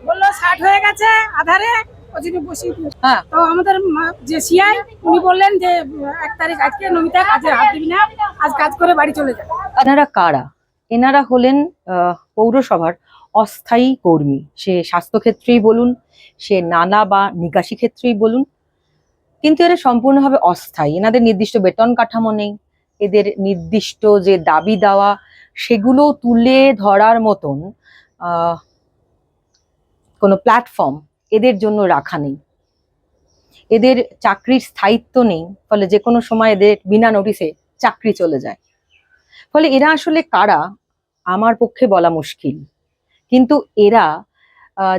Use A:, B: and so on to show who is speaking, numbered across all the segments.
A: বললো 60 হয়ে গেছে আধারে ওই জন্য বসিয়ে দিল।
B: হ্যাঁ,
A: তো আমাদের যে সিআই উনি বললেন যে 1 তারিখ আজকে নমিতা কাজে হাত দিবি না, আজ কাজ করে বাড়ি চলে যা।
B: এনারা কারা? এনারা হলেন পৌরসভার অস্থায়ী কর্মী। সে স্বাস্থ্যক্ষেত্রেই বলুন, সে নালা বা নিকাশি ক্ষেত্রেই বলুন, কিন্তু এরা সম্পূর্ণভাবে অস্থায়ী। এনাদের নির্দিষ্ট বেতন কাঠামো নেই, এদের নির্দিষ্ট যে দাবি দেওয়া সেগুলো তুলে ধরার মতন কোনো প্ল্যাটফর্ম এদের জন্য রাখা নেই। এদের চাকরির স্থায়িত্ব নেই, ফলে যে কোনো সময় এদের বিনা নোটিশে চাকরি চলে যায়। ফলে এরা আসলে কারা আমার পক্ষে বলা মুশকিল, কিন্তু এরা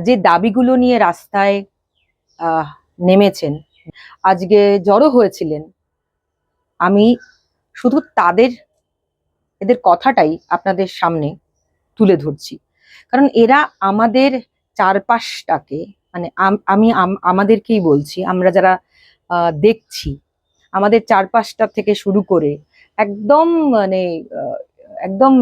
B: যে দাবিগুলো নিয়ে রাস্তায় নেমেছেন, আজকে জড়ো হয়েছিলেন, আমি শুধু এদের কথাটাই আপনাদের সামনে তুলে ধরছি। কারণ এরা আমাদের চারপাশটাকে, মানে আমি আমাদেরকেই বলছি, আমরা যারা দেখছি, আমাদের চারপাশটা থেকে শুরু করে একদম একদম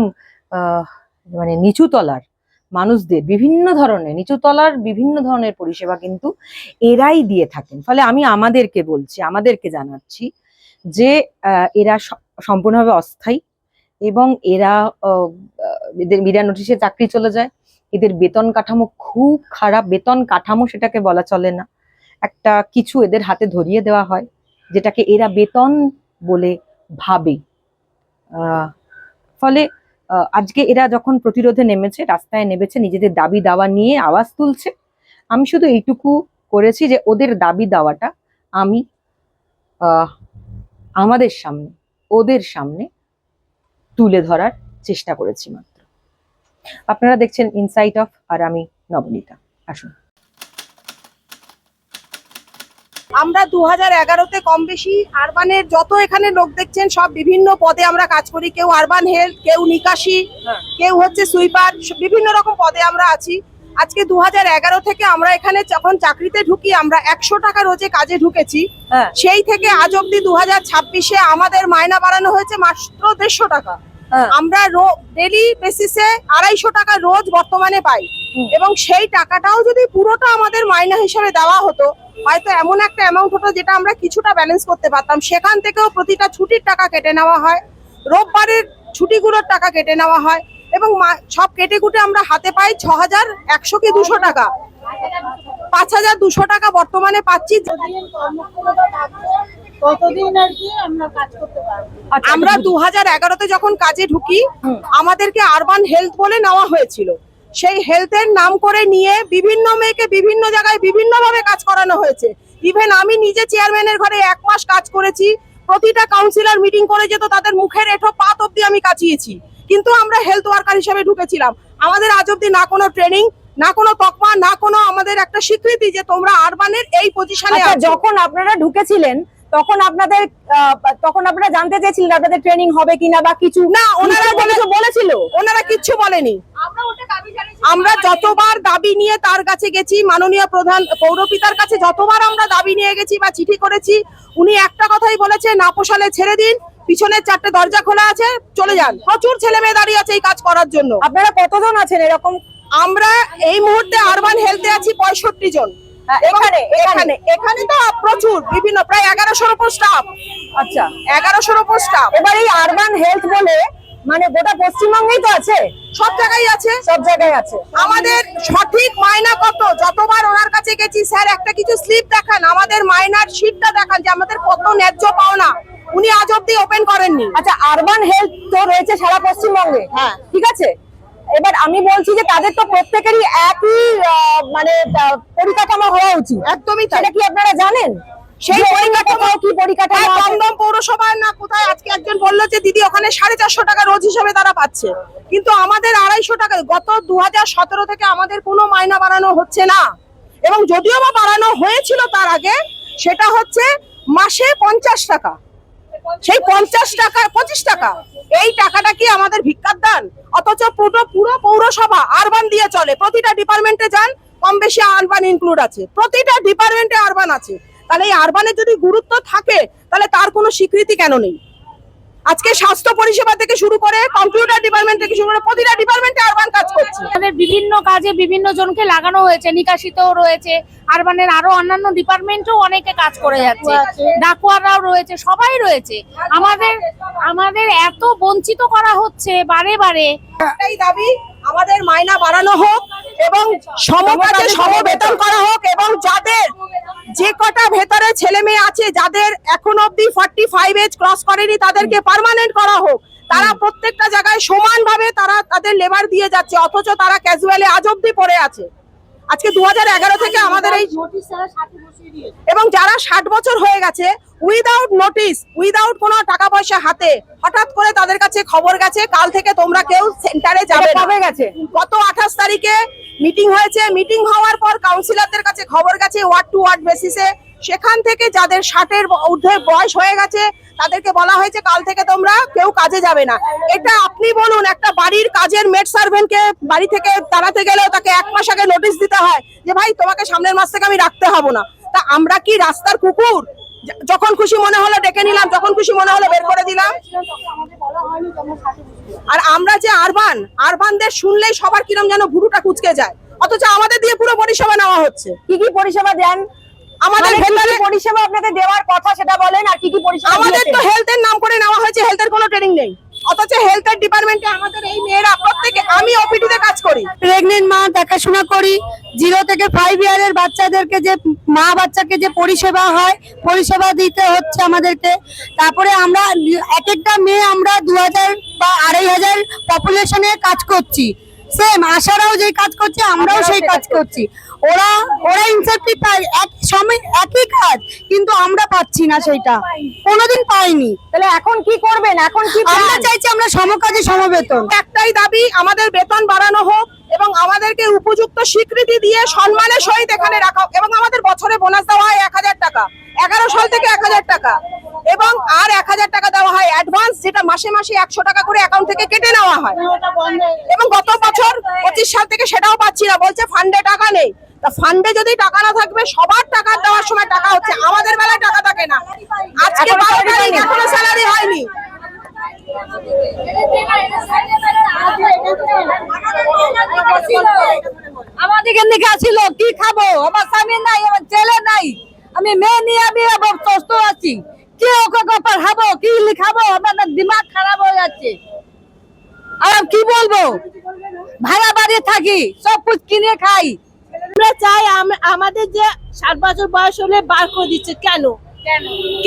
B: মানে নিচুতলার মানুষদের বিভিন্ন ধরনের পরিষেবা কিন্তু এরাই দিয়ে থাকেন। ফলে আমি আমাদেরকে জানাচ্ছি যে এরা সম্পূর্ণভাবে অস্থায়ী, এবং এরা এদের বিনা নোটিশে চাকরি চলে যায়। এদের বেতন কাঠামো খুব খারাপ। বেতন কাঠামো সেটাকে বলা চলে না, একটা কিছু এদের হাতে ধরিয়ে দেওয়া হয় যেটাকে এরা বেতন বলে ভাবে। ফলে আজকে এরা যখন প্রতিরোধে নেমেছে, রাস্তায় নেমেছে, নিজেদের দাবি দাওয়া নিয়ে আওয়াজ তুলছে, আমি শুধু এইটুকু করেছি যে ওদের দাবি দাওয়াটা আমি আমাদের সামনে, ওদের সামনে তুলে ধরার চেষ্টা করেছি মাত্র। আপনারা দেখছেন ইনসাইট অফ, আর আমি নবনীতা। আসুন।
C: আমরা 2011-তে কম বেশি আরবানের যত এখানে লোক দেখছেন সব বিভিন্ন পদে আমরা কাজ করি। কেউ আরবান হেলথ, কেউ নিকাশি, কেউ হচ্ছে সুইপার, বিভিন্ন রকম পদে আমরা আছি। আজকে 2011 থেকে আমরা এখানে যখন চাকরিতে ঢুকি, আমরা 100 টাকা রোজে কাজে ঢুকেছি। সেই থেকে আজ অব্দি 2026-এ আমাদের মাইনা বাড়ানো হয়েছে মাত্র 150 টাকা। আমরা ডেলি বেসিসে 250 টাকা রোজ বর্তমানে পাই, এবং সেই টাকাটাও যদি পুরোটা আমাদের মাইনা হিসেবে দেওয়া হতো, হয়তো এমন একটা অ্যামাউন্ট হতো যেটা আমরা কিছুটা ব্যালেন্স করতে পারতাম। সেখান থেকেও প্রতিটা ছুটির টাকা কেটে নেওয়া হয়, রোববারের ছুটিগুলোর টাকা কেটে নেওয়া হয়, এবং সব কেটে কুটে আমরা হাতে পাই 6100 কি 200 টাকা, 5200 টাকা বর্তমানে পাচ্ছি।
A: কতদিন আর কি আমরা কাজ করতে পারবো?
C: আমরা 2011-তে যখন কাজে ঢুকি, আমাদেরকে আরবান হেলথ বলে নেওয়া হয়েছিল। সেই হেলথের নাম করে নিয়ে বিভিন্ন মেয়েকে বিভিন্ন জায়গায় বিভিন্ন ভাবে কাজ করানো হয়েছে। ইভেন আমি নিজে চেয়ারম্যানের ঘরে 1 মাস কাজ করেছি। প্রতিটা কাউন্সিলর মিটিং করে যেত, তাদের মুখের এঠো পাত অব্দি আমি কাচিয়েছি, কিন্তু আমরা হেলথ ওয়ার্কার হিসেবে ঢুকেছিলাম। আমাদের আজ অব্দি না কোনো ট্রেনিং, না কোনো তকমা, না কোনো আমাদের একটা স্বীকৃতি যে তোমরা আরবানের এই পজিশনে আছো।
B: যখন আপনারা ঢুকেছিলেন তখন আপনারা জানতে চেয়েছিলেন আপনাদের ট্রেনিং হবে কিনা বা কিছু?
C: না, ওনারা বলেছিল, ওনারা কিচ্ছু বলেনি। আমরা যতবার দাবি নিয়ে তার কাছে গেছি, মাননীয় প্রধান পৌরপিতার কাছে যতবার আমরা দাবি নিয়ে গেছি বা চিঠি করেছি, উনি একটা কথাই বলেছে, না পোষালে ছেড়ে দিন, পিছনের 4টে দরজা খোলা আছে, চলে যান। প্রচুর ছেলে মেয়ে দাঁড়িয়ে আছে এই কাজ করার জন্য।
B: আপনারা কতজন আছেন এরকম?
C: আমরা এই মুহূর্তে আরবান হেলথে আছি 65 জন। এখানে তো প্রচুর বিভিন্ন, প্রায় 1100-এর উপর স্টাফ।
B: আচ্ছা,
C: 1100-এর উপর স্টাফ।
B: এবার এই আরবান হেলথ বলে মানে গোটা পশ্চিমবঙ্গেই তো আছে,
C: সব জায়গায় আছে,
B: সব জায়গায় আছে।
C: আমাদের সঠিক মাইনা কত, যতবার ওনার কাছে গেছি, স্যার একটা কিছু স্লিপ দেখান, আমাদের মাইনার শিটটা দেখান যে আমাদের কত ন্যায্য পাওনা, উনি আজ অব্দি ওপেন করেননি।
B: আচ্ছা, আরবান হেলথ তো রয়েছে সারা পশ্চিমবঙ্গে,
C: হ্যাঁ
B: ঠিক আছে। এবার আমি বলছি যে তাদের তো প্রত্যেকেরই একই মানে পরিকাঠামো হওয়া উচিত।
C: একদমই তাই।
B: সেটা কি আপনারা জানেন?
C: সেই পরিকাঠামো
B: কি পরিকাঠামো?
C: দমদম পৌরসভায় না কোথায় আজকে একজন বললো যে দিদি ওখানে 450 টাকা রোজ হিসেবে তারা পাচ্ছে, কিন্তু আমাদের 250 টাকা। গত 2017 থেকে আমাদের কোনো মাইনা বাড়ানো হচ্ছে না, এবং যদিও বা বাড়ানো হয়েছিল তার আগে, সেটা হচ্ছে মাসে 50 টাকা। সেই 50 টাকা 25 টাকা, এই টাকাটা কি আমাদের ভিক্ষার দান? অথচ পুরো পৌরসভা আরবান দিয়ে চলে। প্রতিটা ডিপার্টমেন্টে যান, কম বেশি আরবান ইনক্লুড আছে, প্রতিটা ডিপার্টমেন্টে আরবান আছে। তাহলে এই আরবানের যদি গুরুত্ব থাকে, তাহলে তার কোনো স্বীকৃতি কেন নেই? আজকে স্বাস্থ্য পরিষেবা থেকে শুরু করে কম্পিউটার ডিপার্টমেন্ট থেকে শুরু করে প্রতিটা ডিপার্টমেন্টে আরবান কাজ করছে।
A: আমাদের বিভিন্ন কাজে বিভিন্ন জনকে লাগানো হয়েছে, নিকাশিতেও রয়েছে, আরবানের আরো অন্যান্য ডিপার্টমেন্টেও অনেকে কাজ করে যাচ্ছে, ডাকুয়াররাও রয়েছে, সবাই রয়েছে। আমাদের এত বঞ্চিত করা হচ্ছে বারে বারে।
C: একটাই দাবি, আমাদের মাইনা বাড়ানো হোক এবং সমকাজে সমবেতন করা হোক, এবং যাদের যে কটা ভেতরে ছেলে মেয়ে আছে যাদের এখন অব্দি 45 এজ ক্রস করেনি তাদেরকে পার্মানেন্ট করা হোক। তারা প্রত্যেকটা জায়গায় সমানভাবে তারা তাদের লেবার দিয়ে যাচ্ছে, অথচ তারা ক্যাজুয়ালি আজ অব্দি পড়ে আছে। আজকে 2011 থেকে আমাদের এই এবং যারা 60 বছর হয়ে গেছে উইদাউট নোটিস, উইদাউট কোনো টাকা পয়সা হাতে, হঠাৎ করে তাদের কাছে খবর গেছে কাল থেকে তোমরা কেউ সেন্টারে যাবে না।
B: কবে গেছে?
C: গত 28 তারিখে মিটিং হয়েছে। মিটিং হওয়ার পর কাউন্সিলরদের কাছে খবর গেছে ওয়ার্ড টু ওয়ার্ড বেসিসে। সেখান থেকে যাদের 60-এর ঊর্ধ্বে বয়স হয়ে গেছে তাদেরকে বলা হয়েছে কাল থেকে তোমরা কেউ কাজে যাবে না। এটা আপনি বলুন, একটা বাড়ির কাজের মেড সার্ভেন্টকে বাড়ি থেকে তাড়াতে গেলেও তাকে 1 মাস আগে নোটিশ দিতে হয় যে ভাই তোমাকে সামনের মাস থেকে আমি রাখতে হবো না। তা আমরা কি রাস্তার কুকুর? যখন খুশি মনে হলো ডেকে নিলাম, যখন খুশি মনে হলো বের করে দিলাম। আর আমরা যে আরবানদের শুনলেই সবার কিরম যেন ভুরুটা কুচকে যায়, অথচ আমাদের দিয়ে পুরো পরিষেবা নেওয়া হচ্ছে।
B: কি কি পরিষেবা দেন?
C: আমাদের ভেতরে
B: পরিষেবা আপনাদের দেওয়ার কথা সেটা বলেন, আর কি কি পরিষেবা?
C: আমাদের তো হেলথের নাম করে নেওয়া হয়েছে, হেলথের কোনো ট্রেনিং নেই, অথচ হেলথের ডিপার্টমেন্টে আমাদের এই মেয়েরা প্রত্যেকে, আমি ওপিডি তে কাজ করি,
D: প্রেগনেন্ট মা দেখাশোনা করি। 0 থেকে 5 ইয়ারের বাচ্চাদেরকে যে মা বাচ্চাকে যে পরিষেবা হয়, পরিষেবা দিতে হচ্ছে আমাদেরকে। তারপরে আমরা এক একটা মেয়ে আমরা 2000 বা 2500 পপুলেশনে কাজ করছি। সেম আশারাও যে কাজ করছে আমরাও সেই কাজ করছি। ওরা ইনসেন্টিভ পায় একই কাজ, কিন্তু আমরা পাচ্ছি না, সেইটা কোনোদিন পাইনি।
B: তাহলে এখন কি করবেন? এখন কি
D: আমরা চাইছি আমরা সমকাজে সমবেতন।
C: একটাই দাবি, আমাদের বেতন বাড়ানো হোক এবং আমাদেরকে উপযুক্ত স্বীকৃতি দিয়ে সম্মানের সহিত এখানে রাখা হোক, এবং আমাদের বছরে বোনাস দেওয়া হয় 1000 টাকা, 11 সাল থেকে 1000 টাকা, এবং আর 1000 টাকা দেওয়া হয় অ্যাডভান্স, যেটা মাসে মাসে 100 টাকা করে অ্যাকাউন্ট থেকে কেটে নেওয়া হয়। এবং গত বছর 25 সাল থেকে সেটাও পাচ্ছি না, বলছে ফান্ডে টাকা নেই। তা ফান্ডে যদি টাকা না থাকবে, সবার টাকা দেওয়ার সময় টাকা হচ্ছে, আমাদের বেলায় টাকা থাকে না। আজকে 12 তারিখ এখনো স্যালারি হয়নি।
D: আমাদের এখান থেকে আসিল, কি খাবো? আমার স্বামী নাই, আমার ছেলে নাই, আমি মেয়ে নিয়ে আমি সুস্থ আছি। কি ওকে পড়াবো, কি লিখাবো? আমার দিমাগ খারাপ হয়ে যাচ্ছে। আর কি বলবো, ভাড়া বাড়ি থাকি, সব কিছু কিনে খাই।
E: আমরা চাই আমাদের যে 60 বছর বয়স হলে বার করে দিচ্ছে, কেন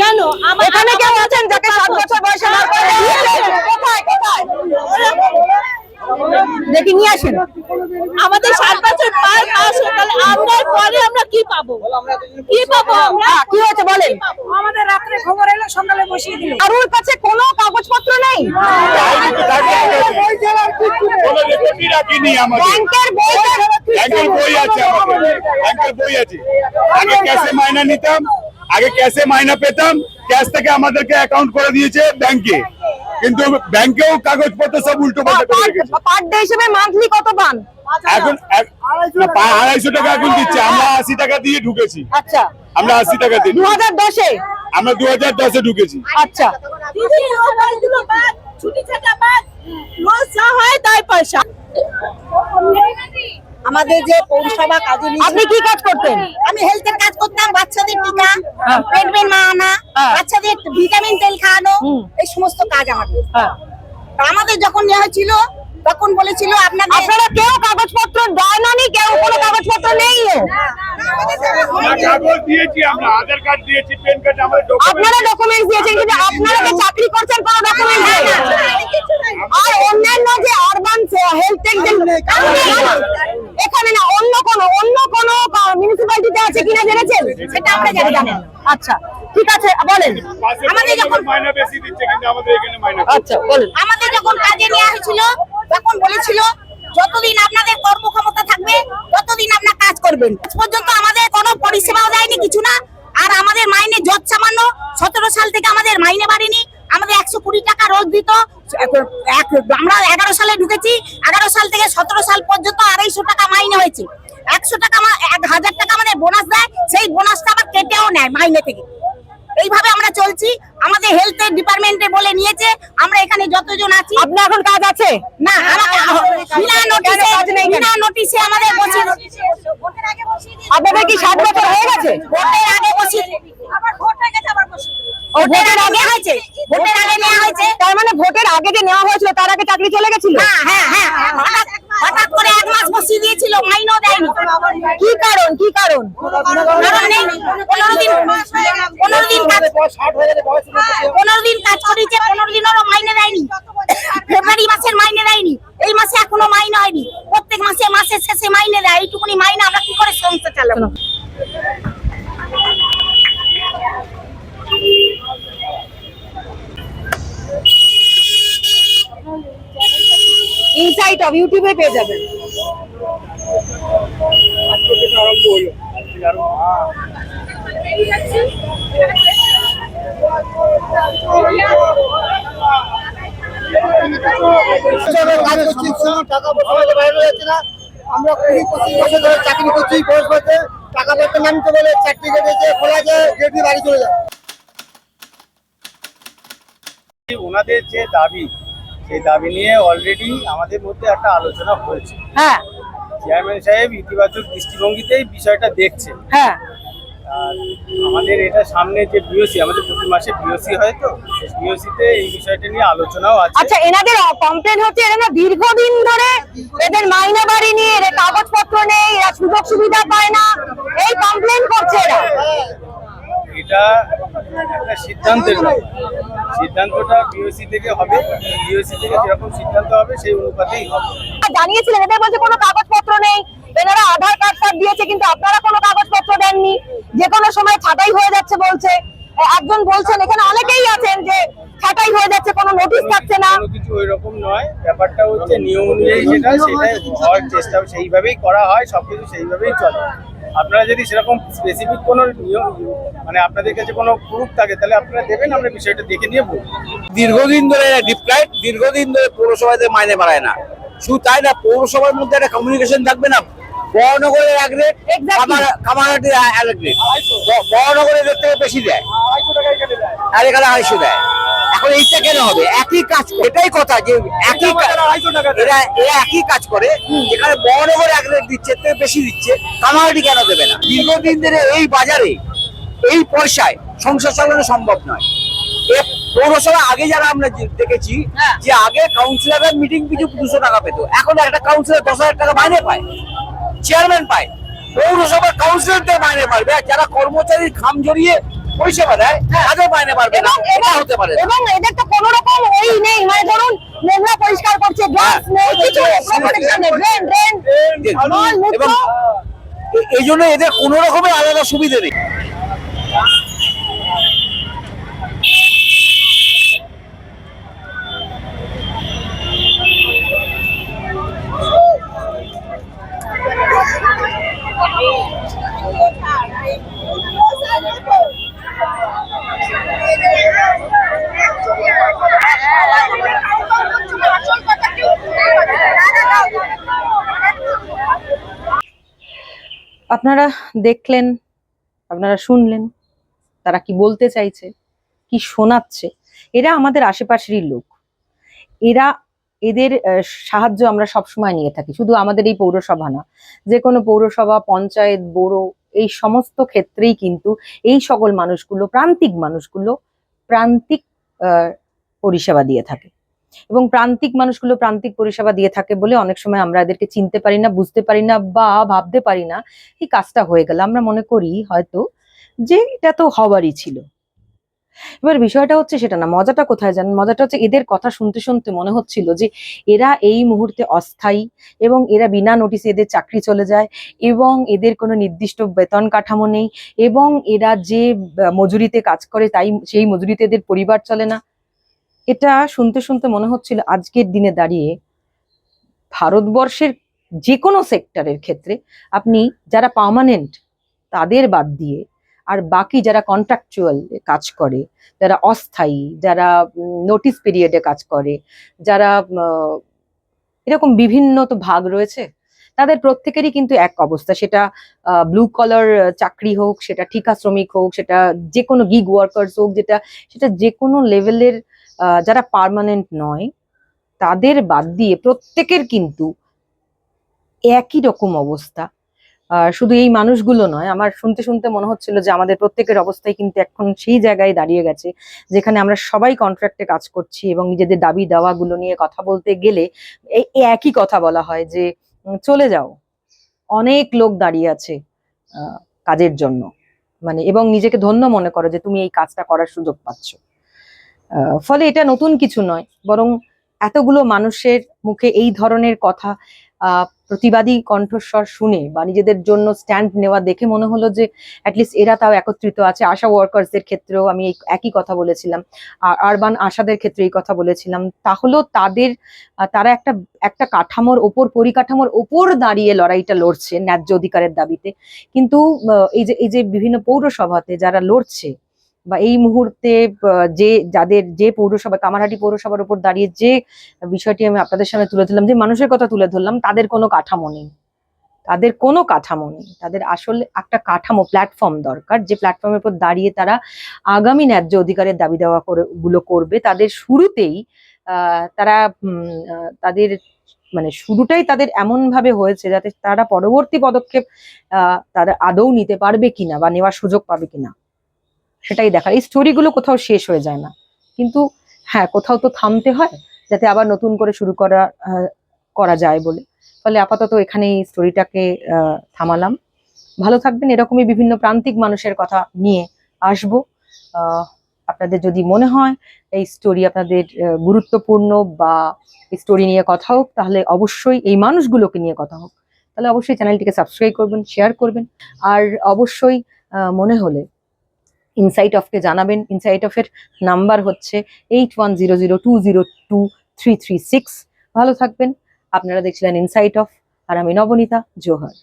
E: কেন
B: এখানে কেউ আছেন যাকে 7 বছর বয়সে বার করে দিয়েছে? কোথায় কোথায় দেখি নিয়ে আসেন।
E: আমাদের 60 বছর পার পাস হয়ে গেলে আমরা পরে আমরা কি পাবো? কি পাবো আমরা?
B: কি হয়েছে বলেন?
A: আমাদের রাত্রে খবর এলো, সকালে বসিয়ে দিল।
B: কারোর কাছে কোনো কাগজপত্র নেই, ব্যাংকের বই
F: ব্যাংকের বই আছে, আমাদের ব্যাংকের বই আছে। আগে ক্যাশে মাইনা নিতাম, আগে ক্যাশে মাইনা পেতাম, ক্যাশ থেকে আমাদেরকে অ্যাকাউন্ট করে দিয়েছে ব্যাংকে, কিন্তু ব্যাংকেও কাগজপত্র সব উল্টো পাল্টা করে রেখেছে।
B: পার ডে হিসেবে মান্থলি কত পান?
F: এখন 250 টাকা এখন দিচ্ছে, আমরা 80 টাকা দিয়ে ঢুকেছি।
B: আচ্ছা,
F: আমরা 80 টাকা দিয়ে
B: 2010-এ?
F: আমরা 2010-এ ঢুকেছি।
B: আচ্ছা,
E: দিদি ওগুলো বাদ, ছুটি ছাটা বাদ, রোজ যা হয় তাই পয়সা।
D: আমাদের যে পৌরসভা কাজে
B: আপনি কি কাজ করতেন?
D: আমি হেলথের কাজ করতাম, বাচ্চাদের টিকা, প্রেগনেন্ট মা আনা, বাচ্চাদের ভিটামিন তেল খাওয়ানো, এই সমস্ত কাজ আমাদের। আমাদের যখন নেওয়া হয়েছিল তখন বলেছিল
B: আপনারা কেউ কাগজপত্র দেয়নি, কেউ কোনো কাগজপত্র নেই।
F: আমরা কাগজ দিয়েছি, আমরা আধার কার্ড দিয়েছি, প্যান কার্ড, আমাদের
B: আপনারা ডকুমেন্টস দিয়েছেন, কিন্তু আপনারা যে চাকরি করছেন কোনো ডকুমেন্টস নেই। আর অন্যান্য যে আরবান হেলথ এখানে না, অন্য কোনো মিউনিসিপ্যালিটিতে আছে কিনা জেনেছেন? সেটা আমরা জানেন। আচ্ছা, ঠিক আছে, বলেন।
F: আমাদের যখন মাইনা বেশি দিচ্ছে, কিন্তু আমাদের এখানে মাইনা।
B: আচ্ছা, বলেন।
D: আমাদের যখন কাজে নেওয়া হয়েছিল তখন বলেছিল যতদিন আপনাদের কর্মক্ষমতা থাকবে ততদিন আপনারা কাজ করবেন। আজ পর্যন্ত আমাদের কোনো পরিষেবাও দেয়নি, কিছু না। আর আমাদের মাইনে যত সামান্য, 17 সাল থেকে আমাদের মাইনে বাড়েনি। আমাদের 120 টাকা রোজ দিত। আমরা 11 সালে ঢুকেছি, 11 সাল থেকে 17 সাল পর্যন্ত 250 টাকা মাইনে হয়েছে। 100 টাকা 1000 টাকা আমাদের বোনাস দেয়, সেই বোনাসটা আবার কেটেও নেয় মাইনে থেকে।
G: এইভাবে আমরা চলছি। আমাদের হেলথের ডিপার্টমেন্টে বলে নিয়েছে, আমরা এখানে যতজন আছি।
B: আপনার এখন কাজ আছে?
G: না, বিনা নোটিশে আমাদের বসিয়ে ভোটের আগে বসিয়ে দিয়েছে।
B: আপনাদের কি 60 বছর হয়ে গেছে?
G: ভোটের আগে বসিয়ে আবার ভোট হয়ে গেছে, আবার বসিয়ে ভোটের আগে হয়েছে, ভোটের আগে নেওয়া হয়েছে।
B: তার মানে ভোটের আগে যে নেওয়া হয়েছিল তার আগে চাকরি চলে গেছিল?
G: হ্যাঁ, হঠাৎ করে 1 মাস বসিয়ে দিয়েছিল, মাইনেও দেয়নি।
B: কি কারণ? কি কারণ?
G: কারণ নেই, 15 দিন কাজ 15 দিন কাজ করেছে, 15 দিনেরও মাইনে দেয়নি। ফেব্রুয়ারি মাসের মাইনে দেয়নি, এই মাসে এখনো মাইনে হয়নি। প্রত্যেক মাসে মাসের শেষে মাইনে দেয়, এইটুকুনি মাইনে আমরা কি করে সংসার চালাবো?
B: ইনসাইট অফ ইউটিউবে পেয়ে যাবেন।
H: টাকা পয়সা বাইরে যাচ্ছে না। আমরা 20-25 বছর ধরে চাকরি করছি, বয়স হচ্ছে টাকা পয়সা নামতে বলে চাকরি কেটেছে, খোলা যায়, গেট দিয়ে বাড়ি চলে যায়।
I: ওনাদের যে দাবি, সেই দাবি নিয়ে অলরেডি আমাদের মধ্যে একটা আলোচনা হয়েছে।
B: হ্যাঁ
I: চেয়ারম্যান সাহেব ইতিবাচক দৃষ্টিভঙ্গিতেই বিষয়টা দেখছে।
B: হ্যাঁ
I: আর আমাদের এটা সামনে যে বিওসি, আমাদের প্রতি মাসে বিওসি হয়, তো বিওসিতে এই বিষয়টা নিয়ে আলোচনাও আছে।
B: আচ্ছা, এনাদের কমপ্লেন হচ্ছে এরা দীর্ঘদিন ধরে এদের মাইনে বাড়ি নিয়ে, এদের কাগজপত্র নেই, এরা সুযোগ সুবিধা পায় না, এই কমপ্লেন করছে এরা।
I: এটা একটা সিদ্ধান্তের নয়, সিদ্ধান্তটা বিওসি থেকে হবে। বিওসি থেকে যেরকম সিদ্ধান্ত হবে সেই অনুপাতেই হবে।
B: জানিয়েছিলেন এদের বলছে কোনো কাগজপত্র নেই, এনারা আধার কার্ড দিয়েছে কিন্তু আপনারা কোনো কাগজপত্র দেননি, যে কোনো সময় ছাঁটাই হয়ে যাচ্ছে বলছে। একজন বলছেন, এখানে অনেকেই আছেন যে ছাঁটাই হয়ে যাচ্ছে, কোনো নোটিশ থাকছে না।
I: কোনো কিছু ওই রকম নয়, ব্যাপারটা হচ্ছে নিয়ম অনুযায়ী সেটাই হওয়ার চেষ্টা, সেইভাবেই করা হয়, সবকিছু সেইভাবেই চলে। আপনারা যদি সেরকম স্পেসিফিক কোনো নিয়ম, মানে আপনাদের কাছে কোনো প্রুফ থাকে, তাহলে আপনারা দেবেন, আমরা বিষয়টা দেখে নিয়ে বলবো।
J: দীর্ঘদিন ধরে ডিপ্রাইড, দীর্ঘদিন ধরে পৌরসভাতে মাইনে বাড়ায় না। শুধু তাই না, পৌরসভার মধ্যে একটা কমিউনিকেশন থাকবে না। বড়নগরের এক রেট, কামারহাটির আরেক রেট। বড়নগরের রেট থেকে বেশি দেয়, আর এখানে 250 দেয়। এখন এইটা কেন হবে? একই কাজ, এটাই কথা যে একই এরা একই কাজ করে, যেখানে বড়নগর এক রেট দিচ্ছে, এর থেকে বেশি দিচ্ছে, কামারহাটি কেন দেবে না? দীর্ঘদিন ধরে এই বাজারে এই পয়সায় সংসার চালানো সম্ভব নয়। পৌরসভা আগে যারা আমরা দেখেছি যে আগে কাউন্সিলরের মিটিং পিছু 200 টাকা পেত, এখন একটা কাউন্সিলর 10,000 টাকা মাইনে পায়, চেয়ারম্যান পায়। পৌরসভার কাউন্সিলরদের মাইনে পারবে, আর যারা কর্মচারীর খাম জড়িয়ে পরিষেবা দেয় তাদের মাইনে পারবে না, এটা হতে পারে।
B: এবং এদের তো কোনো রকম ওই নেই, মানে ধরুন নোংরা পরিষ্কার করছে, গ্যাস নেই, কিছু ড্রেন
J: এবং এই জন্য এদের কোনো রকমের আলাদা সুবিধা নেই।
B: আপনারা দেখলেন, আপনারা শুনলেন তারা কি বলতে চাইছে, কি শোনাচ্ছে। এরা আমাদের আশেপাশেরই লোক, এরা এদের সাহায্য আমরা সবসময় নিয়ে থাকি। শুধু আমাদের এই পৌরসভা না, যে কোনো পৌরসভা, পঞ্চায়েত, বড়ো, এই সমস্ত ক্ষেত্রেই কিন্তু এই সকল মানুষগুলো, প্রান্তিক মানুষগুলো প্রান্তিক পরিষেবা দিয়ে থাকে। এবং প্রান্তিক মানুষগুলো প্রান্তিক পরিষেবা দিয়ে থাকে বলে অনেক সময় আমরা এদেরকে চিনতে পারি না, বুঝতে পারি না, বা ভাবতে পারি না এই কাজটা হয়ে গেল। আমরা মনে করি হয়তো যে এটা তো হওয়ারই ছিল। এবার বিষয়টা হচ্ছে সেটা না। মজাটা কোথায় জানেন? মজাটা হচ্ছে এদের কথা শুনতে শুনতে মনে হচ্ছিল যে এরা এই মুহূর্তে অস্থায়ী, এবং এরা বিনা নোটিসে এদের চাকরি চলে যায়, এবং এদের কোনো নির্দিষ্ট বেতন কাঠামো নেই, এবং এরা যে মজুরিতে কাজ করে তাই সেই মজুরিতে এদের পরিবার চলে না। এটা শুনতে শুনতে মনে হচ্ছিল আজকের দিনে দাঁড়িয়ে ভারতবর্ষের যে কোনো সেক্টরের ক্ষেত্রে আপনি যারা পার্মানেন্ট তাদের বাদ দিয়ে আর বাকি যারা কন্ট্রাকচুয়াল কাজ করে, যারা অস্থায়ী, যারা নোটিস পিরিয়ডে কাজ করে, যারা এরকম বিভিন্ন তো ভাগ রয়েছে, তাদের প্রত্যেকেরই কিন্তু এক অবস্থা, সেটা ব্লু কলার চাকরি হোক, সেটা ঠিকা শ্রমিক হোক, সেটা যে কোনো গিগ ওয়ার্কার্স হোক, সেটা যে কোনো লেভেলের যারা পার্মানেন্ট নয়, তাদের বাদ দিয়ে প্রত্যেকের কিন্তু একই রকম অবস্থা। শুধু এই মানুষগুলো নয়, আমার শুনতে শুনতে মনে হচ্ছিল যে আমাদের প্রত্যেকের অবস্থায় কিন্তু এখন সেই জায়গায় দাঁড়িয়ে গেছে যেখানে আমরা সবাই কন্ট্রাক্টে কাজ করছি এবং নিজেদের দাবি দাওয়াগুলো নিয়ে কথা বলতে গেলে এই একই কথা বলা হয় যে চলে যাও, অনেক লোক দাঁড়িয়ে আছে কাজের জন্য, মানে এবং নিজেকে ধন্য মনে করো যে তুমি এই কাজটা করার সুযোগ পাচ্ছ। ফলে এটা নতুন কিছু নয়, বরং এতগুলো মানুষের মুখে এই ধরনের কথা, প্রতিবাদী কণ্ঠস্বর শুনে বা নিজেদের জন্য স্ট্যান্ড নেওয়া দেখে মনে হলো যে অ্যাটলিস্ট এরা তাও একত্রিত আছে। আশা ওয়ার্কার্সদের ক্ষেত্রেও আমি একই কথা বলেছিলাম, আর আরবান আশাদের ক্ষেত্রে এই কথা বলেছিলাম। তাহলেও তারা একটা কাঠামোর ওপর, পরিকাঠামোর ওপর দাঁড়িয়ে লড়াইটা লড়ছে ন্যায্য অধিকারের দাবিতে। কিন্তু এই যে বিভিন্ন পৌরসভাতে যারা লড়ছে, বা এই মুহূর্তে যে পৌরসভা, কামারহাটি পৌরসভার উপর দাঁড়িয়ে যে বিষয়টি আমি আপনাদের সামনে তুলে ধরলাম, যে মানুষের কথা তুলে ধরলাম, তাদের কোনো কাঠামো নেই, তাদের আসলে একটা কাঠামো, প্ল্যাটফর্ম দরকার, যে প্ল্যাটফর্মের উপর দাঁড়িয়ে তারা আগামী ন্যায্য অধিকারের দাবি দেওয়া গুলো করবে। তাদের শুরুতেই তাদের মানে শুরুটাই তাদের এমন ভাবে হয়েছে যাতে তারা পরবর্তী পদক্ষেপ তারা আদৌ নিতে পারবে কিনা বা নেওয়ার সুযোগ পাবে কিনা সেটাই দেখা। এই স্টোরিগুলো কোথাও শেষ হয়ে যায় না, কিন্তু হ্যাঁ, কোথাও তো থামতে হয় যাতে আবার নতুন করে শুরু করা যায় বলে। ফলে আপাতত এখানে এই স্টোরিটাকে থামালাম। ভালো থাকবেন, এরকমই বিভিন্ন প্রান্তিক মানুষের কথা নিয়ে আসবো। আপনাদের যদি মনে হয় এই স্টোরি আপনাদের গুরুত্বপূর্ণ বা এই স্টোরি নিয়ে কথা হোক, তাহলে অবশ্যই এই মানুষগুলোকে নিয়ে কথা হোক, তাহলে অবশ্যই চ্যানেলটিকে সাবস্ক্রাইব করবেন, শেয়ার করবেন। আর অবশ্যই মনে হলে ইনসাইট অফকে জানাবেন। ইনসাইট অফের নাম্বার হচ্ছে 8100202336। ভালো থাকবেন। আপনারা দেখছিলেন ইনসাইট অফ, আর আমি নবনীতা জোহর।